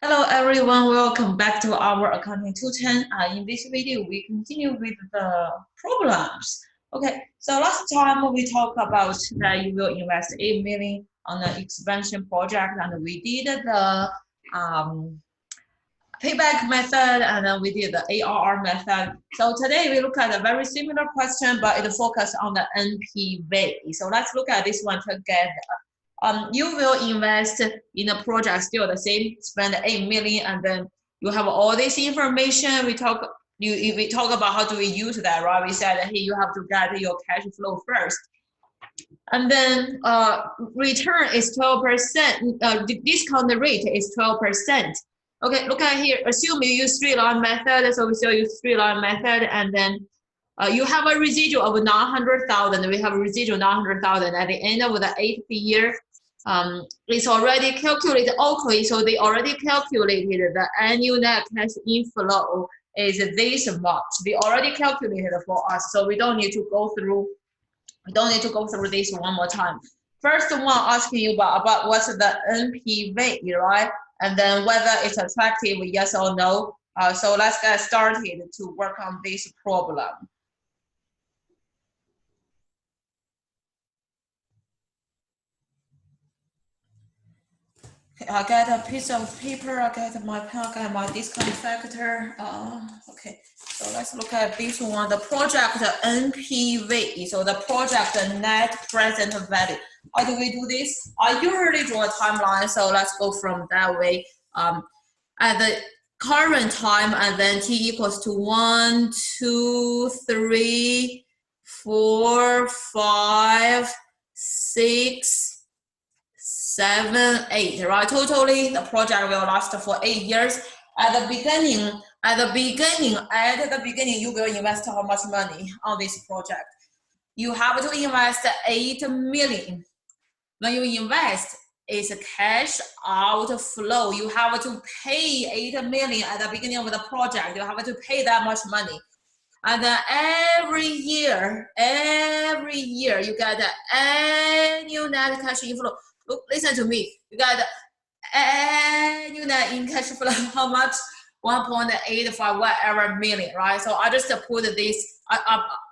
Hello everyone, welcome back to our Accounting 210. In this video, we continue with the problems. Okay, so last time we talked about that you will invest 8 million on an expansion project, and we did the payback method, and then we did the ARR method. So today we look at a very similar question, but it focuses on the NPV. So let's look at this one together. You will invest in a project still the same, spend 8 million, and then you have all this information. We talk about how do we use that, right? We said, hey, you have to get your cash flow first. And then return is 12%, discount rate is 12%. Okay, look at here, assume you use three-line method, so we still use three-line method, and then you have a residual of 900,000. We have a residual 900,000 at the end of the 8th year. It's already calculated locally, so they already calculated the annual net cash inflow is this much. They already calculated for us, so we don't need to go through. We don't need to go through this one more time. First one asking you about what's the NPV, right? And then whether it's attractive, yes or no. So let's get started to work on this problem. I get a piece of paper, I get my pen, I get my discount factor. Okay, so let's look at this one, the project NPV. So the project net present value. How do we do this? I usually draw a timeline, so let's go from that way. At the current time, and then t equals to 1, 2, 3, 4, 5, 6, 7, 8, right? Totally, the project will last for 8 years. At the beginning, you will invest how much money on this project? You have to invest 8 million. When you invest, it's a cash outflow. You have to pay 8 million at the beginning of the project. You have to pay that much money. And then every year, you get the annual net cash inflow. Look, listen to me. You got annual net in cash flow, how much? 1.85 whatever million, right? So I just put this,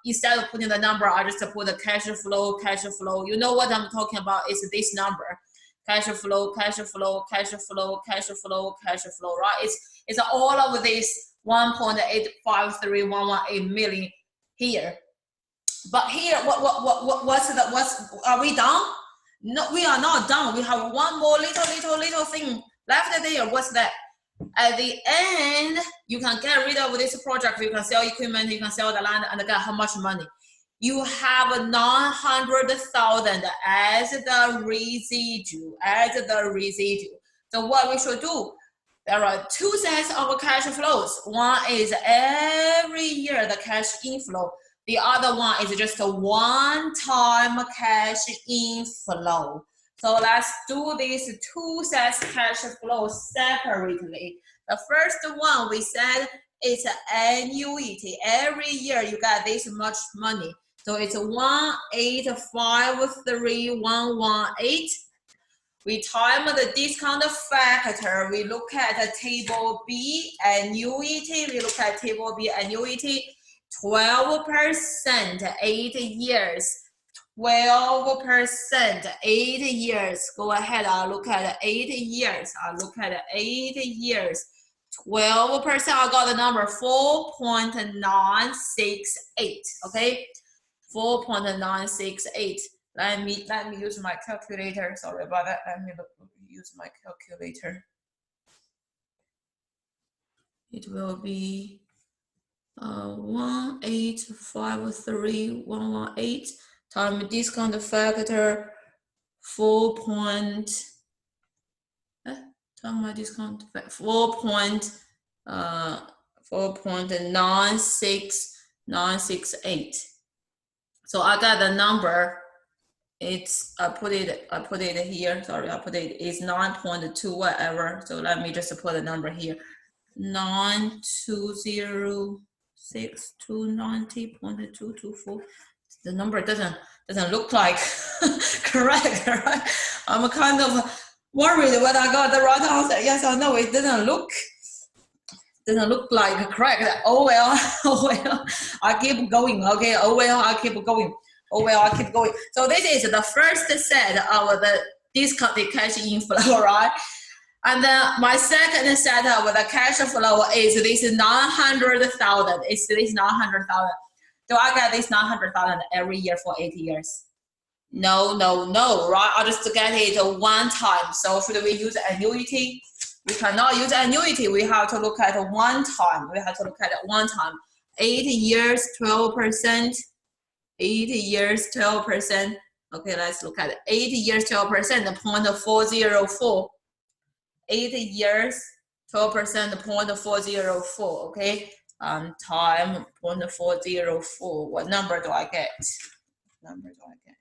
instead of putting the number, I just put the cash flow. You know what I'm talking about? It's this number. Cash flow, right? It's all of this 1.853118 million here. But here, are we done? No, we are not done. We have one more little thing left there. What's that? At the end, you can get rid of this project. You can sell equipment, you can sell the land, and get how much money? You have 900,000 as the residual. So what we should do? There are two sets of cash flows. One is every year the cash inflow. The other one is just a one-time cash inflow. So let's do these two sets cash flow separately. The first one we said is annuity. Every year you get this much money. So it's 1853118. We time the discount factor. We look at table B annuity. 12%, 8 years. 12%, 8 years. Go ahead, I'll look at 8 years. 12%, I got the number 4.968, okay? 4.968. Let me use my calculator. Sorry about that. Let me use my calculator. It will be 1853118 times discount factor 4.96968. So I got the number. It's I put it here. Sorry, I put it. It's 9.2 whatever. So let me just put the number here. 920.690.224. The number doesn't look like correct, right? I'm kind of worried when I got the right answer. Yes or no? It didn't look like correct. Oh well, oh well, I keep going. Okay, oh well, I keep going. Oh well, I keep going. So this is the first set of the discounted cash inflow, right? And then my second set of the cash flow is this 900,000. It's this 900,000. Do I get this 900,000 every year for 8 years? No, no, no, right? I'll just get it one time. So should we use annuity? We cannot use annuity. We have to look at one time. We have to look at it one time. 8 years, 12%. 8 years, 12%. Okay, let's look at it. 8 years, 12%, 0.404. 8 years, 12%, 0.404. Okay, time 0.404. What number do I get?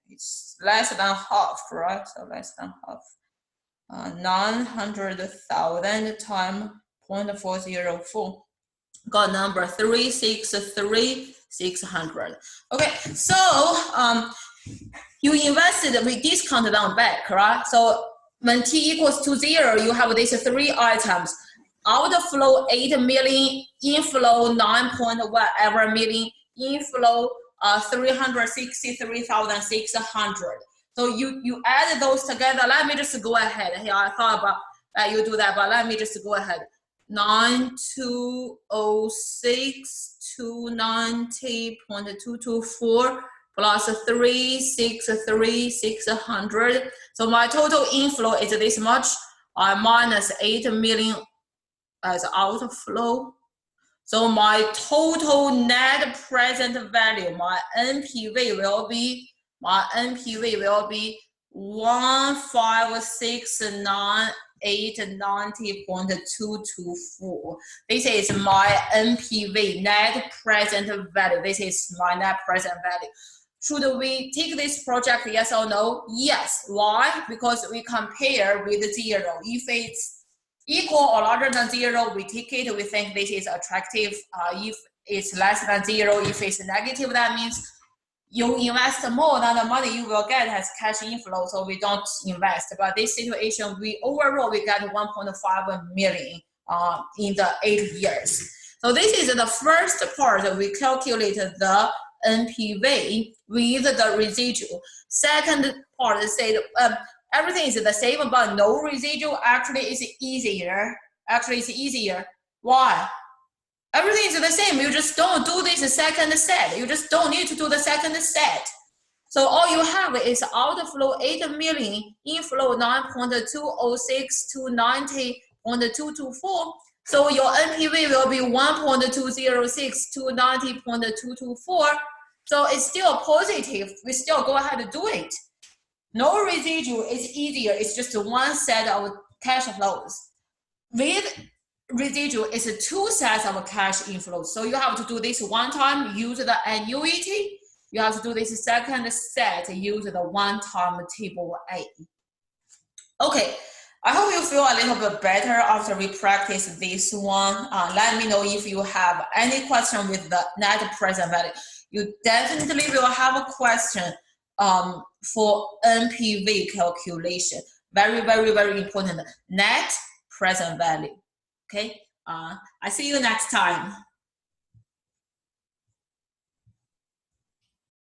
It's less than half, right? So less than half. 900,000 times 0.404. Got number 363,600. Okay, so you invested, we discount them back, right? So when t equals to 0, you have these 3 items. Outflow 8 million, inflow 9 point whatever million, inflow 363,600. So you add those together. Let me just go ahead. Here I thought about you do that, but let me just go ahead. 9206,290.224 plus 363,600. So my total inflow is this much. Minus 8 million as outflow. So my total net present value, my NPV will be 1569890.224. This is my NPV, net present value. This is my net present value. Should we take this project, yes or no? Yes. Why? Because we compare with 0. If it's equal or larger than 0, we take it. We think this is attractive. If it's less than 0, if it's negative, that means you invest more than the money you will get as cash inflow, so we don't invest. But this situation, overall we get 1.5 million in the 8 years. So this is the first part. We calculate the NPV with the residual. Second part said everything is the same, but no residual. Actually, it's easier. Why? Everything is the same. You just don't do this second set. You just don't need to do the second set. So all you have is outflow 8 million, inflow 9.206,290.224. So your NPV will be 1.206,290.224. So it's still positive. We still go ahead and do it. No residual is easier. It's just one set of cash flows. With residual, it's 2 sets of cash inflows. So you have to do this one time, use the annuity. You have to do this second set, use the one-time table A. Okay, I hope you feel a little bit better after we practice this one. Let me know if you have any question with the net present value. You definitely will have a question for NPV calculation. Very, very, very important. Net present value. Okay, I see you next time.